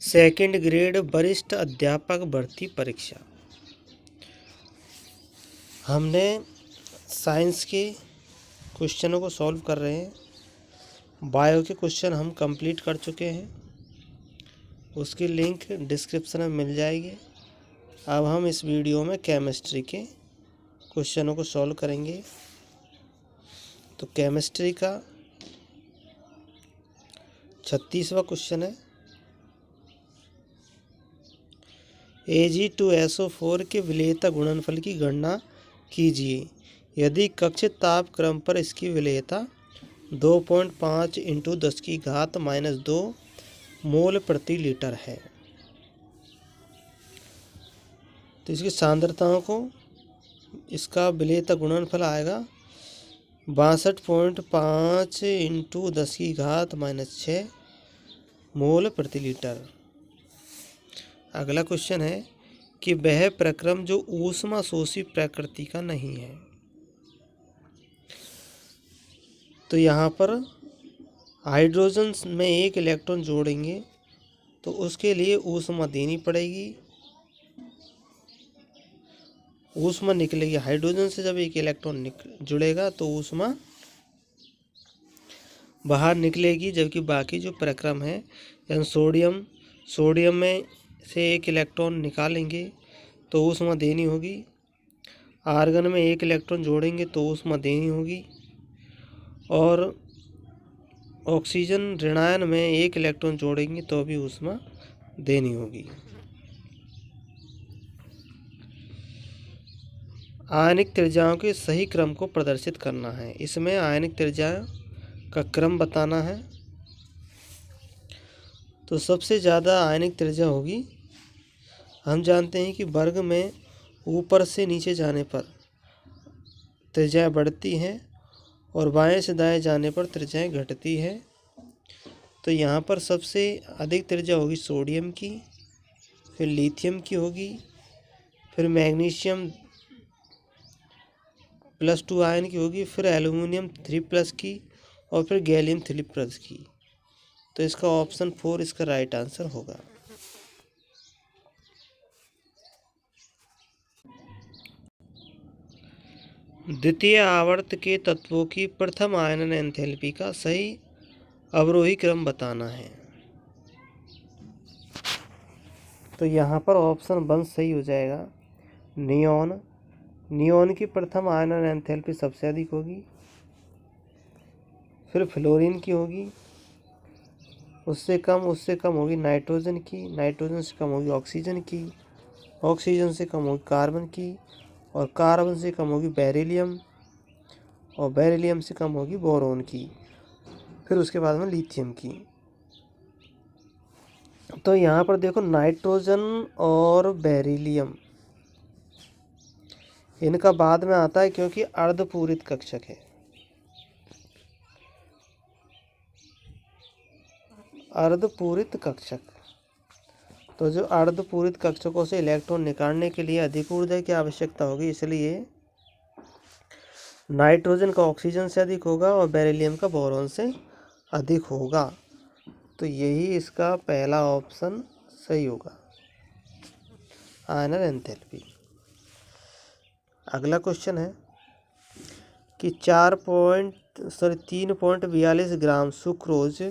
Second grade वरिष्ठ अध्यापक भर्ती परीक्षा। हमने साइंस के क्वेश्चनों को सॉल्व कर रहे हैं। बायो के क्वेश्चन हम कंप्लीट कर चुके हैं, उसकी लिंक डिस्क्रिप्शन में मिल जाएगी। अब हम इस वीडियो में केमिस्ट्री के क्वेश्चनों को सॉल्व करेंगे। तो केमिस्ट्री का 36वां क्वेश्चन है। Ag2SO4 के विलेयता गुणनफल की गणना कीजिए। यदि कक्षित ताप क्रम पर इसकी विलेयता 2.5 × 10⁻² मोल प्रति लीटर है, तो इसकी सांद्रताओं को इसका विलेयता गुणनफल आएगा 62.5 × 10⁻6 मोल प्रति लीटर। अगला क्वेश्चन है कि वह प्रक्रम जो ऊष्मा शोषी प्रकृति का नहीं है। तो यहाँ पर हाइड्रोजन में एक इलेक्ट्रॉन जोड़ेंगे तो उसके लिए ऊष्मा देनी पड़ेगी, ऊष्मा निकलेगी। हाइड्रोजन से जब एक इलेक्ट्रॉन जुड़ेगा तो ऊष्मा बाहर निकलेगी, जबकि बाकी जो प्रक्रम है यानी सोडियम में से एक इलेक्ट्रॉन निकालेंगे तो ऊष्मा देनी होगी। आर्गन में एक इलेक्ट्रॉन जोड़ेंगे तो ऊष्मा देनी होगी, और ऑक्सीजन ऋणायन में एक इलेक्ट्रॉन जोड़ेंगे तो भी ऊष्मा देनी होगी। आयनिक त्रिज्याओं के सही क्रम को प्रदर्शित करना है। इसमें आयनिक त्रिज्या का क्रम बताना है। तो सबसे ज़्यादा आयनिक त्रिज्या होगी, हम जानते हैं कि वर्ग में ऊपर से नीचे जाने पर त्रिज्याएं बढ़ती हैं और बाएं से दाएं जाने पर त्रिज्याएं घटती है। तो यहाँ पर सबसे अधिक त्रिज्या होगी सोडियम की, फिर लिथियम की होगी, फिर मैग्नीशियम +2 आयन की होगी, फिर एल्युमिनियम 3+ की, और फिर गैलियम 3+ की। तो इसका ऑप्शन 4 इसका राइट आंसर होगा। द्वितीय आवर्त के तत्वों की प्रथम आयनन एंथैल्पी का सही अवरोही क्रम बताना है। तो यहाँ पर ऑप्शन 1 सही हो जाएगा। नियोन की प्रथम आयनन एंथैल्पी सबसे अधिक होगी, फिर फ्लोरीन की होगी, उससे कम होगी नाइट्रोजन की, नाइट्रोजन से कम होगी ऑक्सीजन की, ऑक्सीजन से कम होगी कार्बन की, और कार्बन से कम होगी बेरिलियम, और बेरिलियम से कम होगी बोरोन की, फिर उसके बाद में लिथियम की। तो यहाँ पर देखो नाइट्रोजन और बेरिलियम इनका बाद में आता है, क्योंकि अर्धपूरित कक्षक है। अर्धपूरित कक्षक, तो जो अर्धपूरित कक्षकों से इलेक्ट्रॉन निकालने के लिए अधिक ऊर्जा की आवश्यकता होगी, इसलिए नाइट्रोजन का ऑक्सीजन से अधिक होगा और बेरिलियम का बोरॉन से अधिक होगा। तो यही इसका पहला ऑप्शन सही होगा, आयनन एंथैल्पी। अगला क्वेश्चन है कि 3.42 ग्राम सुक्रोज,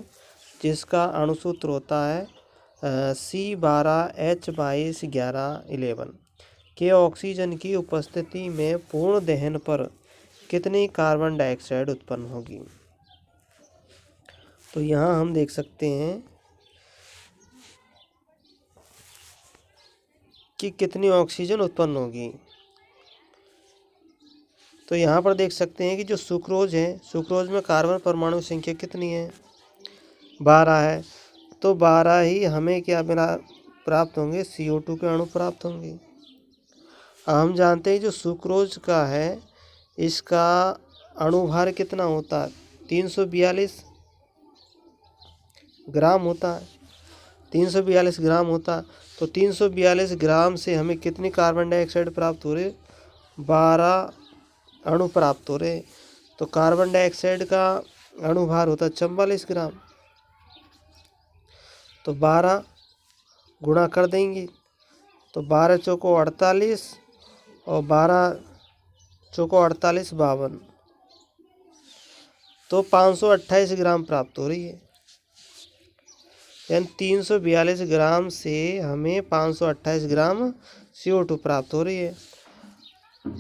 जिसका अणुसूत्र होता है C12H2211 के ऑक्सीजन की उपस्थिति में पूर्ण दहन पर कितनी कार्बन डाइऑक्साइड उत्पन्न होगी। तो यहाँ हम देख सकते हैं कि कितनी ऑक्सीजन उत्पन्न होगी। तो यहाँ पर देख सकते हैं कि जो सुक्रोज है, सुक्रोज में कार्बन परमाणु संख्या कितनी है, 12 है। तो 12 ही हमें क्या प्राप्त होंगे, CO2 के अणु प्राप्त होंगे। हम जानते हैं जो सुक्रोज का है इसका अणुभार कितना होता है, 342 ग्राम होता है। 342 ग्राम होता है, तो 342 ग्राम से हमें कितनी कार्बन डाइऑक्साइड प्राप्त हो रहे, 12 अणु प्राप्त हो रहे। तो कार्बन डाइऑक्साइड का अणुभार होता है 44 ग्राम। तो 12 गुणा कर देंगे तो 12 चौको 48 और 12 चौको 48 52, तो 528 ग्राम प्राप्त हो रही है। यानी 342 ग्राम से हमें 528 ग्राम CO2 प्राप्त हो रही है।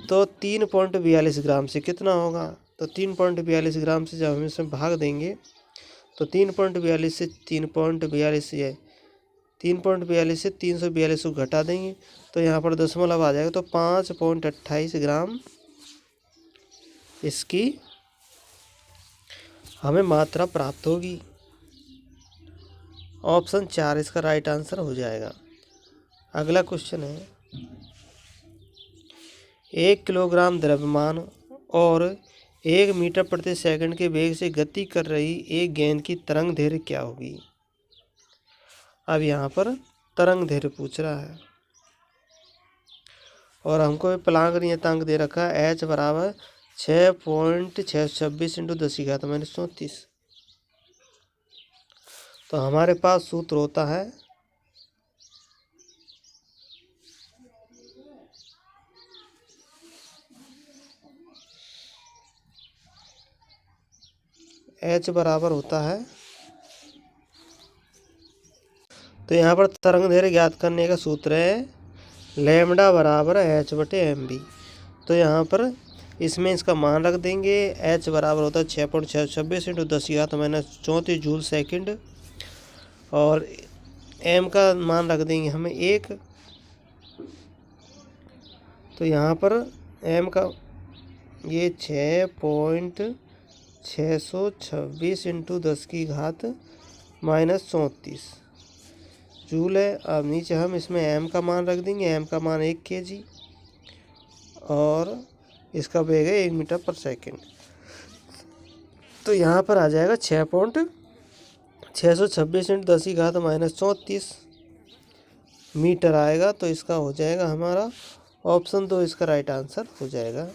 तो 3.42 ग्राम से कितना होगा? तो 3.42 ग्राम से जब हम इसमें भाग देंगे तो 3.42 से 3.42 ये 3.42 से 342 को घटा देंगे तो यहाँ पर दशमलव आ जाएगा, तो 5.28 ग्राम इसकी हमें मात्रा प्राप्त होगी। ऑप्शन 4 इसका राइट आंसर हो जाएगा। अगला क्वेश्चन है, 1 किलोग्राम द्रव्यमान और 1 मीटर प्रति सेकंड के वेग से गति कर रही एक गेंद की तरंग दैर्घ्य क्या होगी? अब यहाँ पर तरंग दैर्घ्य पूछ रहा है और हमको प्लांक नियतांक दे रखा है H बराबर 6.626 × 10⁻34। तो हमारे पास सूत्र होता है H बराबर होता है, तो यहाँ पर तरंग दैर्घ्य ज्ञात करने का सूत्र है लैम्बडा बराबर H बटे mv। तो यहाँ पर इसमें इसका मान रख देंगे। H बराबर होता है 6.626 × 10⁻34 जूल सेकंड और m का मान रख देंगे हमें 1। तो यहाँ पर m का ये 6.626 × 10⁻34 जूल है। अब नीचे हम इसमें m का मान रख देंगे, m का मान 1 kg और इसका वेग है 1 मीटर पर सेकंड। तो यहाँ पर आ जाएगा 6.626 × 10⁻34 मीटर आएगा। तो इसका हो जाएगा हमारा ऑप्शन 2 इसका राइट आंसर हो जाएगा।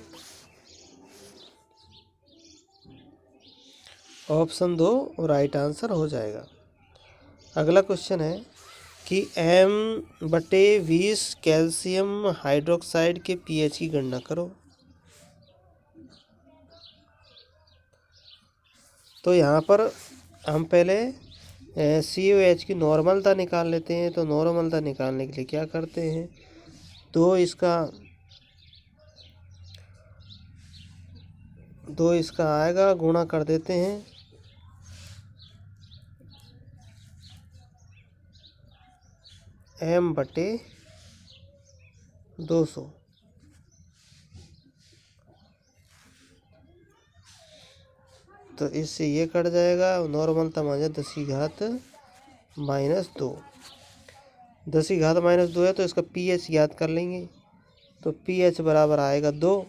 ऑप्शन 2 राइट आंसर हो जाएगा। अगला क्वेश्चन है कि m/20 कैल्शियम हाइड्रोक्साइड के pH की गणना करो। तो यहाँ पर हम पहले COH की नॉर्मलता निकाल लेते हैं। तो नॉर्मलता निकालने के लिए क्या करते हैं, दो इसका आएगा गुणा कर देते हैं m/200। तो इससे ये कट जाएगा, नॉर्मलता मान 10⁻−2। 10⁻−2 है तो इसका pH याद कर लेंगे। तो pH बराबर आएगा 2।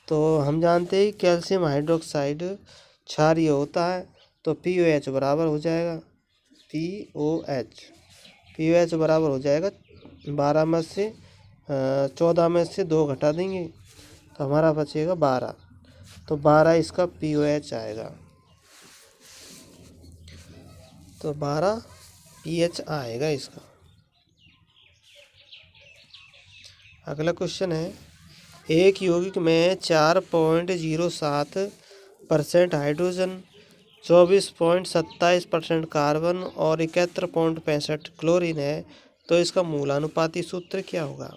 तो हम जानते हैं कैल्शियम हाइड्रोक्साइड क्षारीय होता है, तो POH बराबर हो जाएगा POH बराबर हो जाएगा 12 में से 14 में से 2 घटा देंगे तो हमारा बचेगा 12। तो 12 इसका POH आएगा। तो 12 pH आएगा इसका। अगला क्वेश्चन है, एक यौगिक में 4.07% हाइड्रोजन, 24.27% कार्बन और 71.65 क्लोरीन है। तो इसका मूलानुपाती सूत्र क्या होगा?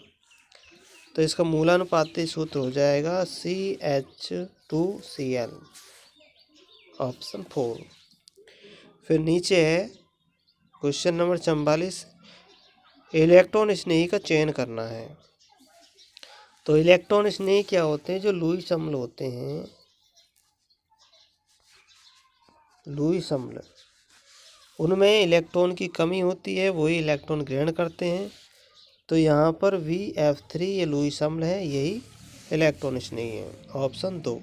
तो इसका मूलानुपाती सूत्र हो जाएगा CH2Cl। ऑप्शन 4। फिर नीचे है क्वेश्चन नंबर 44, इलेक्ट्रॉन स्नेही का चयन करना है। तो इलेक्ट्रॉन स्नेही क्या होते हैं? जो लुईस अम्ल होते हैं, लुईस अम्ल, उनमें इलेक्ट्रॉन की कमी होती है, वही इलेक्ट्रॉन ग्रहण करते हैं। तो यहाँ पर VF3 ये लुईस अम्ल है, यही इलेक्ट्रॉन स्नेही है। ऑप्शन 2।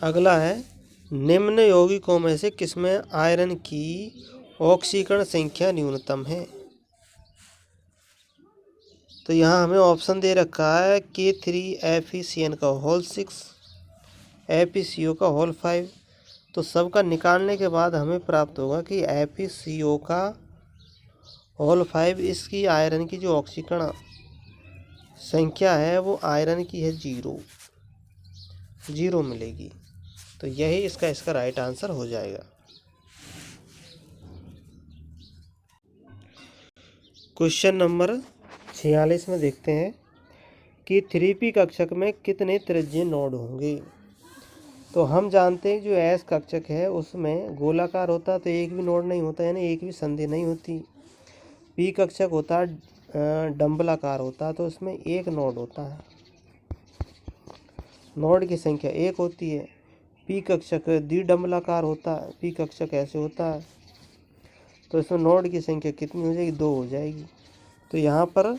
अगला है, निम्न यौगिकों में से किसमें आयरन की ऑक्सीकरण संख्या न्यूनतम है? तो यहाँ हमें ऑप्शन दे रखा है K3FeCN का होल 6, FeCO का होल 5। तो सबका निकालने के बाद हमें प्राप्त होगा कि FeCO का होल 5, इसकी आयरन की जो ऑक्सीकरण संख्या है वो आयरन की है 0 मिलेगी। तो यही इसका राइट आंसर हो जाएगा। क्वेश्चन नंबर 46 में देखते हैं कि 3p कक्षक में कितने त्रिज्यीय नोड होंगे। तो हम जानते हैं जो S कक्षक है उसमें गोलाकार होता है तो एक भी नोड नहीं होता, यानी एक भी संधि नहीं होती। P कक्षक होता है डंबलाकार होता है तो उसमें एक नोड होता है, नोड की संख्या 1 होती है। P कक्षक द्विडंबलाकार होता है, P कक्षक ऐसे होता है तो इसमें नोड की संख्या कितनी हो जाएगी, 2 हो जाएगी। तो यहाँ पर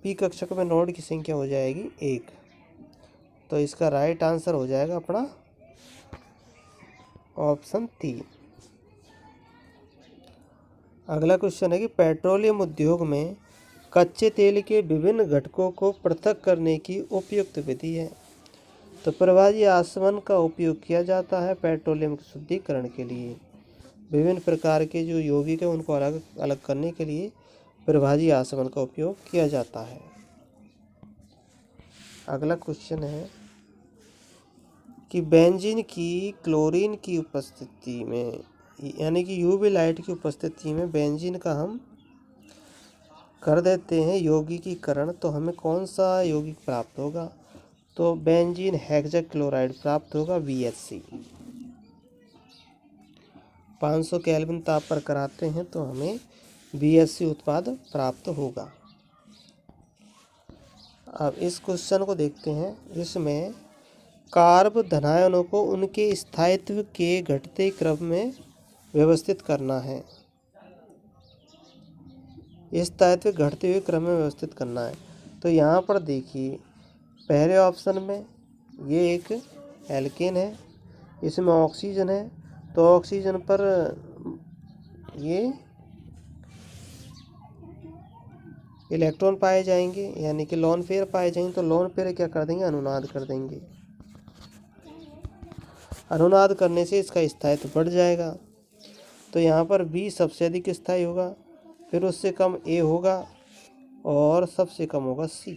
P कक्षक में नोड की संख्या हो जाएगी 1। तो इसका राइट आंसर हो जाएगा अपना ऑप्शन 3। अगला क्वेश्चन है कि पेट्रोलियम उद्योग में कच्चे तेल के विभिन्न घटकों को पृथक करने की उपयुक्त विधि है। तो प्रवाही आसवन का उपयोग किया जाता है पेट्रोलियम के शुद्धिकरण के लिए। विभिन्न प्रकार के जो यौगिक है उनको अलग अलग करने के लिए प्रवाही आसवन का उपयोग किया जाता है। अगला क्वेश्चन है कि बेंजीन की क्लोरीन की उपस्थिति में, यानी कि यूवी लाइट की उपस्थिति में बेंजीन का हम कर देते हैं यौगिकीकरण, तो हमें कौन सा यौगिक प्राप्त होगा। तो बेंजीन हेक्साक्लोराइड प्राप्त होगा, BHC। 500 केल्विन ताप पर कराते हैं तो हमें BHC उत्पाद प्राप्त होगा। अब इस क्वेश्चन को देखते हैं। इसमें कार्ब धनायनों को उनके स्थायित्व के घटते क्रम में व्यवस्थित करना है। स्थायित्व घटते हुए क्रम में व्यवस्थित करना है। तो यहाँ पर देखिए पहले ऑप्शन में ये एक एल्केन है, इसमें ऑक्सीजन है तो ऑक्सीजन पर ये इलेक्ट्रॉन पाए जाएंगे, यानी कि लोन पेयर पाए जाएंगे। तो लोन पेयर क्या कर देंगे, अनुनाद कर देंगे। अनुनाद करने से इसका स्थायित्व बढ़ जाएगा। तो यहाँ पर B सबसे अधिक स्थायी होगा, फिर उससे कम A होगा और सबसे कम होगा C।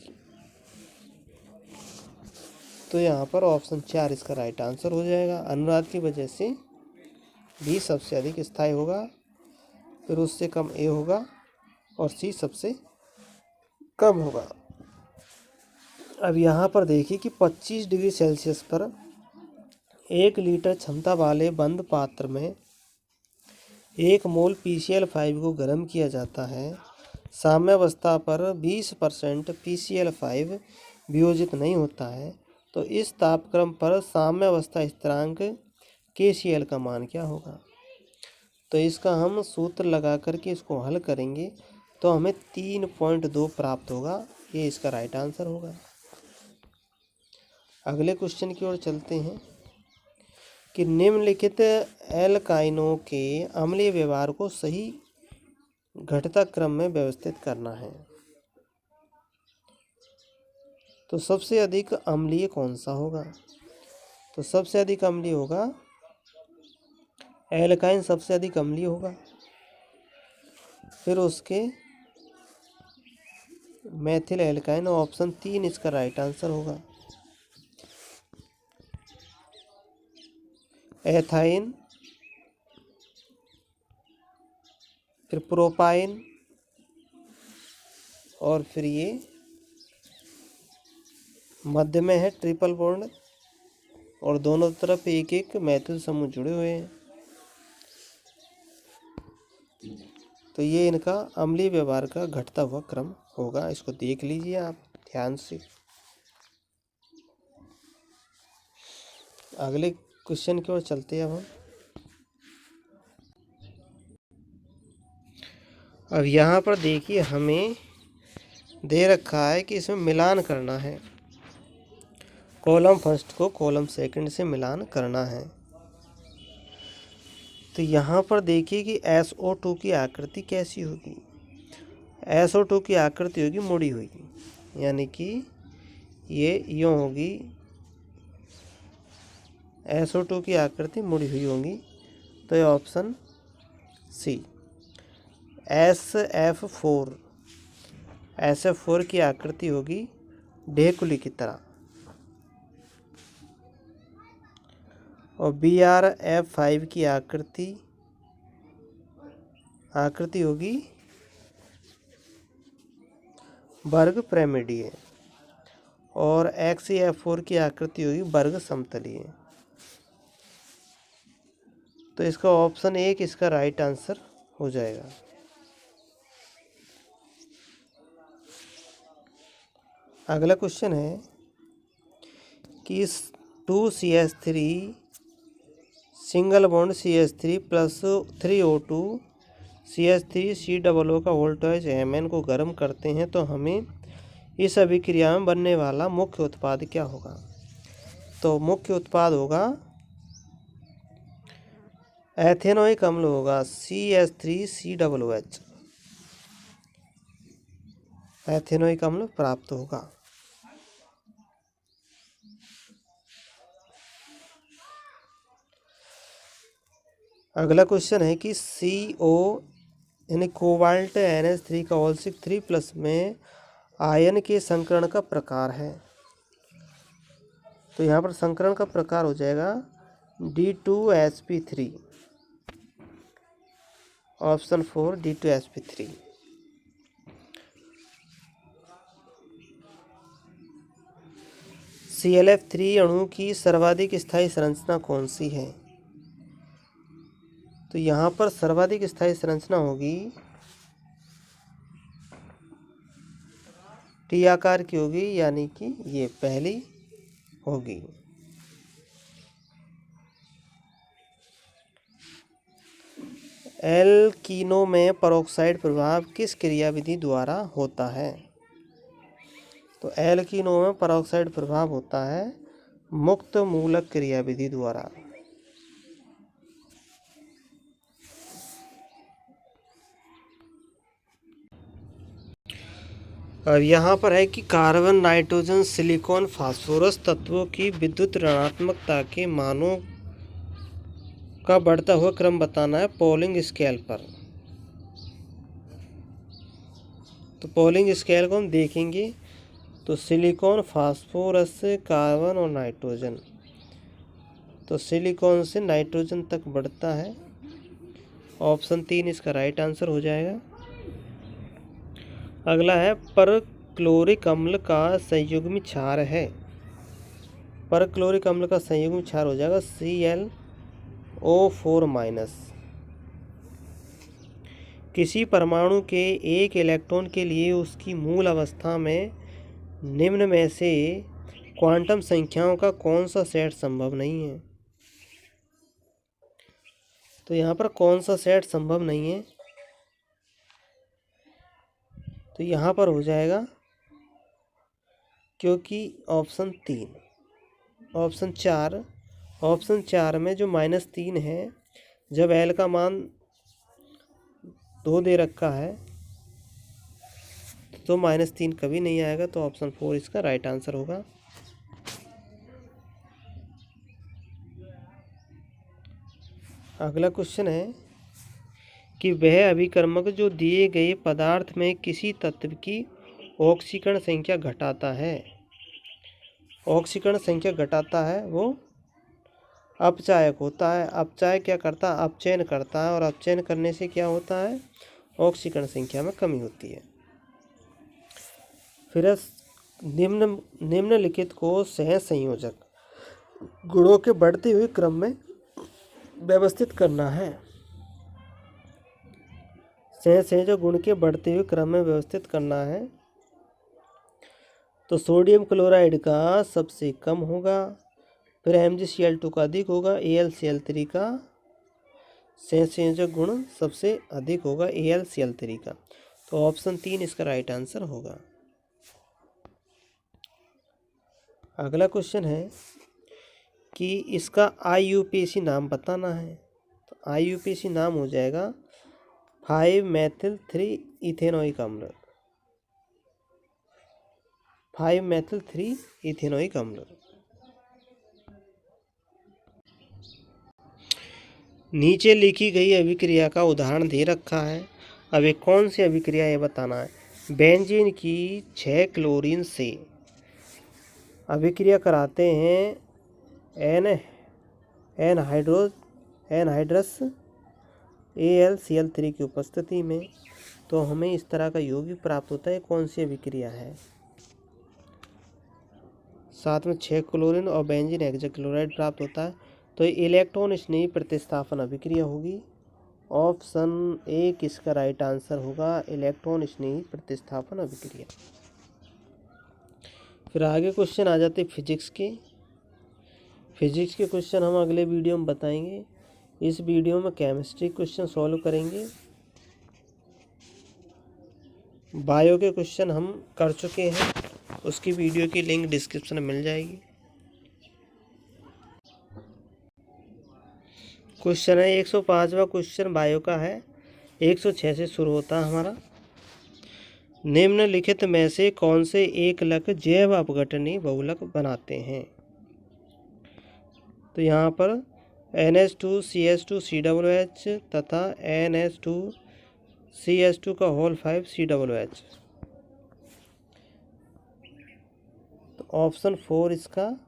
तो यहाँ पर ऑप्शन 4 इसका राइट आंसर हो जाएगा। अनुनाद की वजह से B सबसे अधिक स्थायी होगा, फिर उससे कम A होगा और C सबसे कम होगा। अब यहाँ पर देखिए कि 25 डिग्री सेल्सियस पर 1 लीटर क्षमता वाले बंद पात्र में 1 मोल PCl5 को गर्म किया जाता है। साम्यावस्था पर 20% PCl5 वियोजित नहीं होता है। तो इस तापक्रम पर साम्यावस्था स्थिरांक KCl का मान क्या होगा। तो इसका हम सूत्र लगा करके इसको हल करेंगे तो हमें 3.2 प्राप्त होगा। ये इसका राइट आंसर होगा। अगले क्वेश्चन की ओर चलते हैं कि निम्नलिखित एल्काइनों के अम्लीय व्यवहार को सही घटता क्रम में व्यवस्थित करना है। तो सबसे अधिक अम्लीय कौन सा होगा। तो सबसे अधिक अम्लीय होगा एल्काइन, सबसे अधिक अम्लीय होगा। फिर उसके मेथिल एल्काइन, ऑप्शन 3 इसका राइट आंसर होगा। एथाइन, फिर प्रोपाइन और फिर ये मध्य में है ट्रिपल बॉन्ड और दोनों तरफ एक एक मैथिल समूह जुड़े हुए हैं। तो ये इनका अम्लीय व्यवहार का घटता हुआ क्रम होगा। इसको देख लीजिए आप ध्यान से। अगले क्वेश्चन की ओर चलते हैं अब हम। अब यहाँ पर देखिए हमें दे रखा है कि इसमें मिलान करना है। कॉलम फर्स्ट को कॉलम सेकंड से मिलान करना है। तो यहाँ पर देखिए कि SO2 की आकृति कैसी होगी। SO2 की आकृति होगी मुड़ी हुई, यानी कि ये यूँ होगी SO2 की आकृति मुड़ी हुई होगी, तो ये ऑप्शन सी। SF4 की आकृति होगी ढेकुली की तरह। और BrF5 की आकृति होगी वर्ग पिरामिडीय। और XeF4 की आकृति होगी वर्ग समतलीय। तो इसका ऑप्शन 1 इसका राइट आंसर हो जाएगा। अगला क्वेश्चन है कि 2CH3 single bond CH3 plus 3O2 CH3COO का वोल्टेज Mn को गर्म करते हैं, तो हमें इस अभिक्रिया में बनने वाला मुख्य उत्पाद क्या होगा? तो मुख्य उत्पाद होगा एथेनोइक अम्ल होगा CH3COOH। एथेनोइक अम्ल प्राप्त होगा। अगला क्वेश्चन है कि CO यानी कोबाल्ट NH3 का औलसिक 3+ में आयन के संकरण का प्रकार है। तो यहाँ पर संकरण का प्रकार हो जाएगा D2sp3। Option 4 D2sp3। ClF3 अणु की सर्वाधिक स्थायी संरचना कौन सी है? तो यहाँ पर सर्वाधिक स्थायी संरचना होगी टी आकार की होगी, यानी कि ये पहली होगी। एल्कीनो में पेरोक्साइड प्रभाव किस क्रियाविधि द्वारा होता है? तो एल्कीनो में पेरोक्साइड प्रभाव होता है मुक्त मूलक क्रियाविधि द्वारा। अब यहाँ पर है कि कार्बन, नाइट्रोजन, सिलिकॉन, फास्फोरस तत्वों की विद्युत ऋणात्मकता के मानों का बढ़ता हुआ क्रम बताना है पॉलिंग स्केल पर। तो पॉलिंग स्केल को हम देखेंगे तो सिलिकॉन, फास्फोरस, कार्बन और नाइट्रोजन। तो सिलिकॉन से नाइट्रोजन तक बढ़ता है। ऑप्शन 3 इसका राइट आंसर हो जाएगा। अगला है परक्लोरिक अम्ल का संयुग्मी क्षार है। परक्लोरिक अम्ल का संयुग्मी क्षार हो जाएगा ClO4-। किसी परमाणु के एक इलेक्ट्रॉन के लिए उसकी मूल अवस्था में निम्न में से क्वांटम संख्याओं का कौन सा सेट संभव नहीं है? तो यहाँ पर कौन सा सेट संभव नहीं है? तो यहाँ पर हो जाएगा क्योंकि ऑप्शन 3। ऑप्शन 4 में जो -3 है, जब L का मान 2 दे रखा है तो -3 कभी नहीं आएगा। तो ऑप्शन 4 इसका राइट आंसर होगा। अगला क्वेश्चन है कि वह अभिकर्मक जो दिए गए पदार्थ में किसी तत्व की ऑक्सीकरण संख्या घटाता है। ऑक्सीकरण संख्या घटाता है वो अपचायक होता है। अपचाय क्या करता है? अपचयन करता है। और अपचयन करने से क्या होता है? ऑक्सीकरण संख्या में कमी होती है। फिर निम्नलिखित को सहसंयोजक गुणों के बढ़ते हुए क्रम में व्यवस्थित करना है। सहसंयोजक गुण के बढ़ते हुए क्रम में व्यवस्थित करना है। तो सोडियम क्लोराइड का सबसे कम होगा, फिर MgCl2 का अधिक होगा, AlCl3 का सहसंयोजक गुण सबसे अधिक होगा, AlCl3 का। तो ऑप्शन 3 इसका राइट आंसर होगा। अगला क्वेश्चन है कि इसका IUPAC नाम बताना है। तो IUPAC नाम हो जाएगा 5-methyl-3 इथेनोइक अम्ल। 5-methyl-3 इथेनोइक अम्ल। नीचे लिखी गई अभिक्रिया का उदाहरण दे रखा है। अब ये कौन सी अभिक्रिया है बताना है। बेंजीन की 6 क्लोरीन से अभिक्रिया कराते हैं एनहाइड्रस AlCl3 की उपस्थिति में, तो हमें इस तरह का यौगिक प्राप्त होता है। कौन सी अभिक्रिया है। साथ में 6 क्लोरीन और बेंजीन हेक्साक्लोराइड प्राप्त होता है, तो ये इलेक्ट्रॉन स्नेही प्रतिस्थापन अभिक्रिया होगी। ऑप्शन ए किसका राइट आंसर होगा, इलेक्ट्रॉन स्नेही प्रतिस्थापन अभिक्रिया। फिर आगे क्वेश्चन आ जाते फिजिक्स के। फिजिक्स के क्वेश्चन हम अगले वीडियो में बताएंगे। इस वीडियो में केमिस्ट्री क्वेश्चन सॉल्व करेंगे। बायो के क्वेश्चन हम कर चुके हैं, उसकी वीडियो की लिंक डिस्क्रिप्शन में मिल जाएगी। क्वेश्चन है 105वां क्वेश्चन बायो का है, 106 से शुरू होता है हमारा। निम्नलिखित में से कौन से एकलक जैव अपघटनी बहुलक बनाते हैं। तो यहाँ पर NH2CH2COOH तथा NH2CH2 का होल 5 COOH। तो ऑप्शन 4 इसका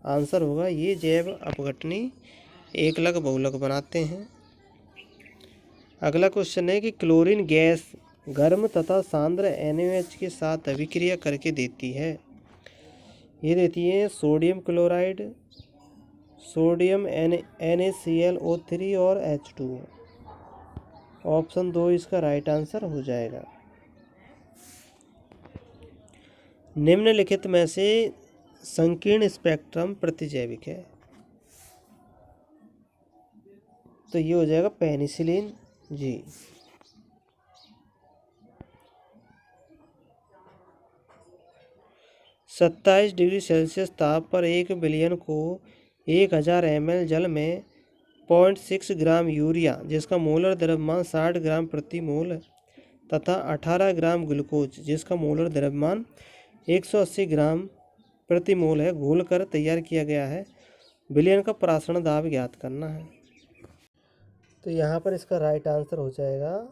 आंसर होगा। ये जैव अपघटनी एकलक बहुलक बनाते हैं। अगला क्वेश्चन है कि क्लोरीन गैस गर्म तथा सांद्र NaOH के साथ अभिक्रिया करके देती है। ये देती है सोडियम क्लोराइड, सोडियम NaClO3 और H2O। ऑप्शन 2 इसका राइट आंसर हो जाएगा। निम्नलिखित में से संकीर्ण स्पेक्ट्रम प्रतिजैविक है। तो ये हो जाएगा पेनिसिलिन जी। -27 डिग्री सेल्सियस ताप पर 1 बिलियन को 1000 ml जल में 0.6 ग्राम यूरिया, जिसका मोलर द्रव्यमान 60 ग्राम प्रति मोल तथा 18 ग्राम ग्लूकोज, जिसका मोलर द्रव्यमान 180 ग्राम प्रति मोल है, घोलकर तैयार किया गया है। विलयन का प्रासरण दाब ज्ञात करना है। तो यहाँ पर इसका राइट आंसर हो जाएगा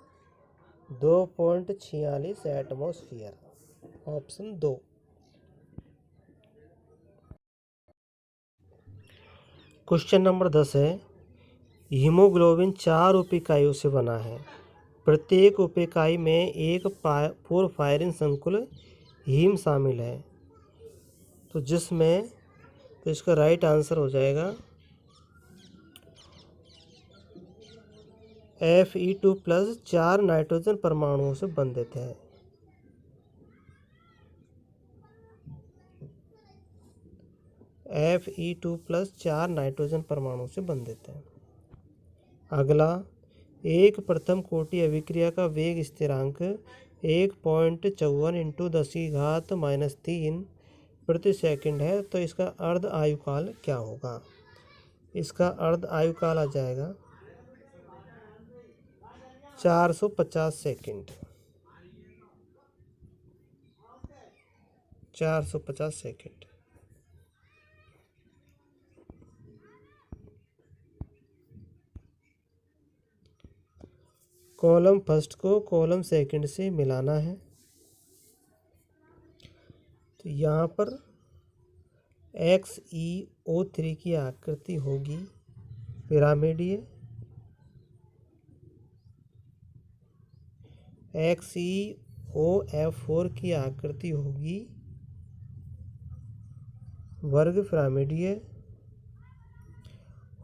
2.46 एटमॉस्फेयर, ऑप्शन 2। क्वेश्चन नंबर 10 है, हीमोग्लोबिन 4 उप इकाइयों से बना है। प्रत्येक उप इकाई में एक पोरफायरिन संकुल हीम शामिल है। तो इसका राइट आंसर हो जाएगा Fe2+ 4 नाइट्रोजन परमाणुओं से बंधित है। Fe2+ 4 नाइट्रोजन परमाणु से बंधित है। अगला, एक प्रथम कोटि अभिक्रिया का वेग स्थिरांक 1.54 × 10⁻³ प्रति सेकंड है। तो इसका अर्ध आयुकाल क्या होगा। इसका अर्ध आयुकाल आ जाएगा 450 सेकंड। 450 सेकंड। कॉलम फर्स्ट को कॉलम सेकंड से मिलाना है। तो यहाँ पर XeO3 की आकृति होगी पिरामिडीय, XeOF4 की आकृति होगी वर्ग पिरामिडीय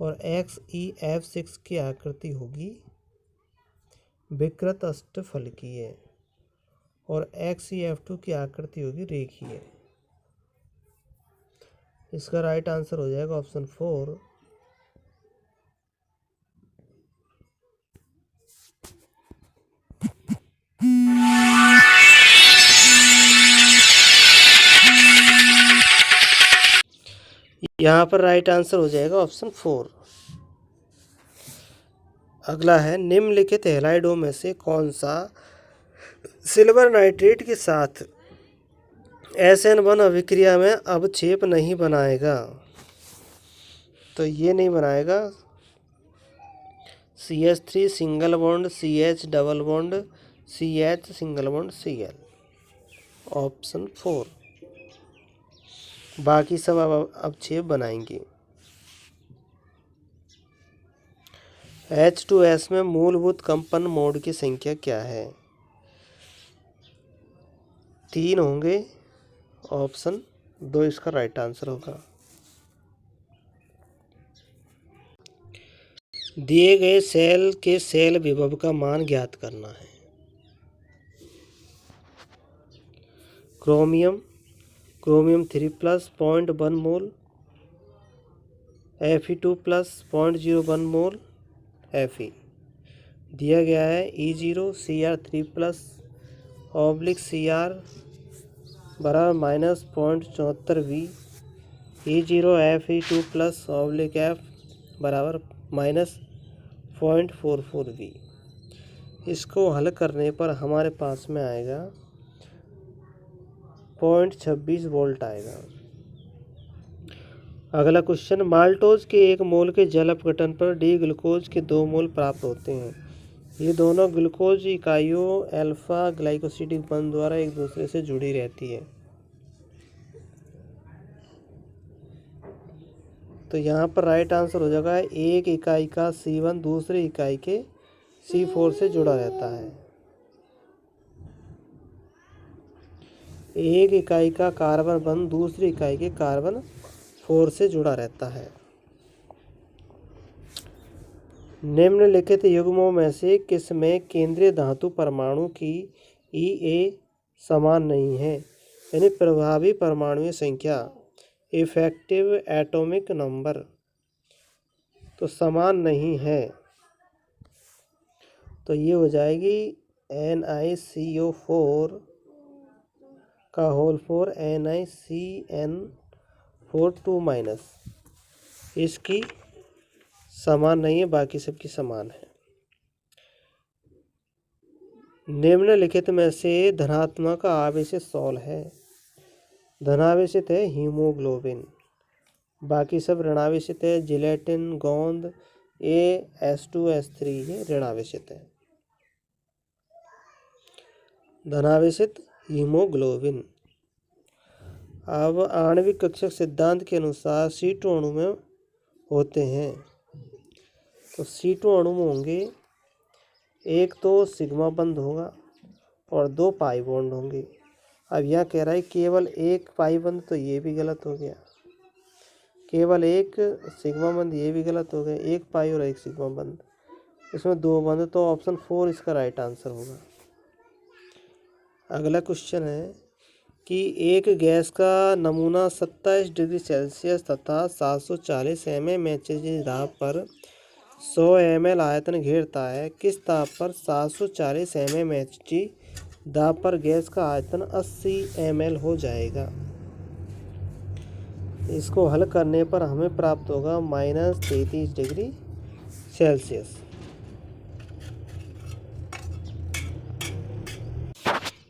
और XeF6 की आकृति होगी विकृत अष्टफलकीय और XeF2 की आकृति होगी रेखीय। इसका राइट आंसर हो जाएगा ऑप्शन 4। यहाँ पर राइट आंसर हो जाएगा ऑप्शन 4। अगला है, निम्नलिखित हैलाइडों में से कौन सा सिल्वर नाइट्रेट के साथ SN1 अभिक्रिया में अवक्षेप नहीं बनाएगा। तो ये नहीं बनाएगा CH3 single bond CH double bond CH single bond Cl। Option 4। बाकी सब अब 6 बनाएंगे। H2S में मूलभूत कंपन मोड की संख्या क्या है? 3 होंगे। ऑप्शन 2 इसका राइट आंसर होगा। दिए गए सेल के सेल विभव का मान ज्ञात करना है। क्रोमियम 3+ 0.1 मोल, Fe2+ 0.01 मोल Fe। दिया गया है E0 Cr3+ Cr बराबर -0.74 V, E0 Fe2+ F बराबर -0.44 V। इसको हल करने पर हमारे पास में आएगा 0.26 वोल्ट आएगा। अगला क्वेश्चन, माल्टोज के 1 मोल के जल अपघटन पर डी ग्लूकोज के 2 मोल प्राप्त होते हैं। ये दोनों ग्लूकोज इकाइयों अल्फा ग्लाइकोसिडिक बंध द्वारा एक दूसरे से जुड़ी रहती है। तो यहाँ पर राइट आंसर हो जाएगा एक इकाई का C1 दूसरी इकाई के C4 से जुड़ा रहता है। एक इकाई का कार्बन बंध दूसरी इकाई के कार्बन 4 से जुड़ा रहता है। निम्नलिखित युग्मों में से किसमें केंद्रीय धातु परमाणु की EA समान नहीं है? यानी प्रभावी परमाणुीय संख्या, इफेक्टिव एटॉमिक नंबर, तो समान नहीं है। तो ये हो जाएगी NiCO4 का होल 4 NiCN4 2-, इसकी समान नहीं है, बाकी सबकी समान है। निम्नलिखित में से धनात्मक आवेशित सॉल है। धनावेशित है हीमोग्लोबिन, बाकी सब ऋणावेशित है जिलेटिन, गोंद, H2S3 ये ऋणावेशित है। धनावेशित हीमोग्लोबिन। अब आणविक कक्षक सिद्धांत के अनुसार C2 अणु में होते हैं। तो C2 अणु में होंगे, एक तो सिग्मा बंध होगा और 2 पाई बॉन्ड होंगे। अब यहाँ कह रहा है केवल एक पाई बंध, तो ये भी गलत हो गया। केवल एक सिग्मा बंध, ये भी गलत हो गया। एक पाई और एक सिग्मा बंध, इसमें 2 बंध, तो ऑप्शन 4 इसका राइट आंसर होगा। अगला क्वेश्चन है कि एक गैस का नमूना 27 डिग्री सेल्सियस तथा 740 mm HG दाब पर 100 ml आयतन घेरता है। किस ताप पर 740 mm HG दाब पर गैस का आयतन 80 ml हो जाएगा? इसको हल करने पर हमें प्राप्त होगा -33 डिग्री सेल्सियस।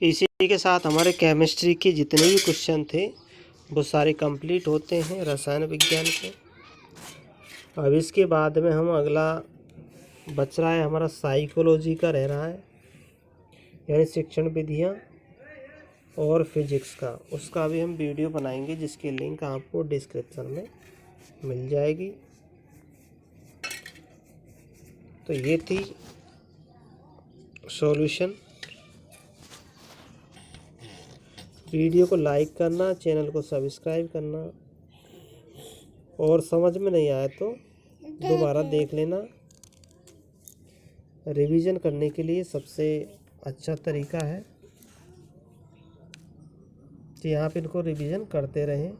इसी के साथ हमारे केमिस्ट्री के जितने भी क्वेश्चन थे वो सारे कंप्लीट होते हैं रसायन विज्ञान के। अब इसके बाद में हम अगला बच रहा है हमारा साइकोलॉजी का रह रहा है, यानी शिक्षण विधियाँ और फिजिक्स का। उसका भी हम वीडियो बनाएंगे जिसकी लिंक आपको डिस्क्रिप्शन में मिल जाएगी। तो ये थी सॉल्यूशन। वीडियो को लाइक करना, चैनल को सब्सक्राइब करना, और समझ में नहीं आया तो दोबारा देख लेना। रिवीजन करने के लिए सबसे अच्छा तरीका है कि आप इनको रिवीजन करते रहें।